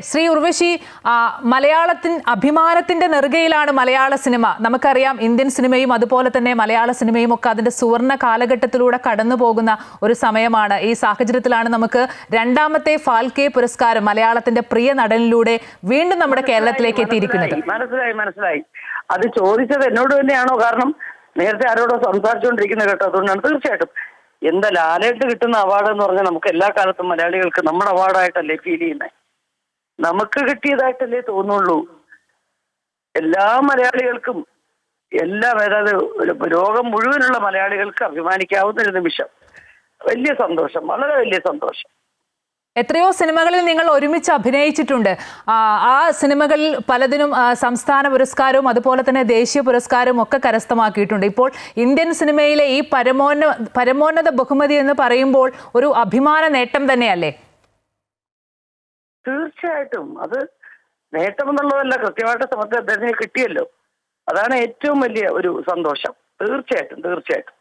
ശ്രീ ഉർവശി, അഭിമാനത്തിന്റെ നെറുകയിലാണ് മലയാള cinema. നമുക്കറിയാം, Indian സിനിമയും അതുപോലെ തന്നെ മലയാള സിനിമയും ഒക്കെ അതിന്റെ സുവർണ്ണ കാലഘട്ടത്തിലൂടെ കടന്നു പോകുന്ന ഒരു സമയമാണ്. ഈ സാഹചര്യത്തിലാണ് നമുക്ക് രണ്ടാമത്തെ ഫാൽക്കെ പുരസ്കാരം മലയാളത്തിന്റെ പ്രിയ നടനിലൂടെ വീണ്ടും നമ്മുടെ കേരളത്തിലേക്ക് എത്തിയിരിക്കുന്നത്. മനസ്സിലായി. അത് ചോദിച്ചത് എന്നോട് തന്നെയാണോ? കാരണം നേരത്തെ ആരോടോ സംസാരിച്ചുകൊണ്ടിരിക്കുന്നത് കേട്ടോ. അതുകൊണ്ടാണ്. തീർച്ചയായിട്ടും എന്താ ലാലേട്ട് കിട്ടുന്ന അവാർഡ് എന്ന് പറഞ്ഞാൽ നമുക്ക് എല്ലാ കാലത്തും മലയാളികൾക്ക് നമ്മുടെ അവാർഡായിട്ടല്ലേ ഫീൽ ചെയ്യുന്നത്, നമുക്ക് കിട്ടിയതായിട്ടല്ലേ തോന്നുള്ളൂ. എല്ലാ മലയാളികൾക്കും അതായത് ലോകം മുഴുവനുള്ള മലയാളികൾക്ക് അഭിമാനിക്കാവുന്ന ഒരു നിമിഷം. വലിയ സന്തോഷം, വളരെ വലിയ സന്തോഷം. എത്രയോ സിനിമകളിൽ നിങ്ങൾ ഒരുമിച്ച് അഭിനയിച്ചിട്ടുണ്ട്. ആ സിനിമകളിൽ പലതിനും സംസ്ഥാന പുരസ്കാരവും അതുപോലെ തന്നെ ദേശീയ പുരസ്കാരവും ഒക്കെ കരസ്ഥമാക്കിയിട്ടുണ്ട്. ഇപ്പോൾ ഇന്ത്യൻ സിനിമയിലെ ഈ പരമോന്നത ബഹുമതി എന്ന് പറയുമ്പോൾ ഒരു അഭിമാന നേട്ടം തന്നെയല്ലേ? തീർച്ചയായിട്ടും അത് നേട്ടമെന്നുള്ളതല്ല, കൃത്യമായിട്ട് സമയത്ത് അദ്ദേഹത്തിന് കിട്ടിയല്ലോ. അതാണ് ഏറ്റവും വലിയ ഒരു സന്തോഷം. തീർച്ചയായിട്ടും.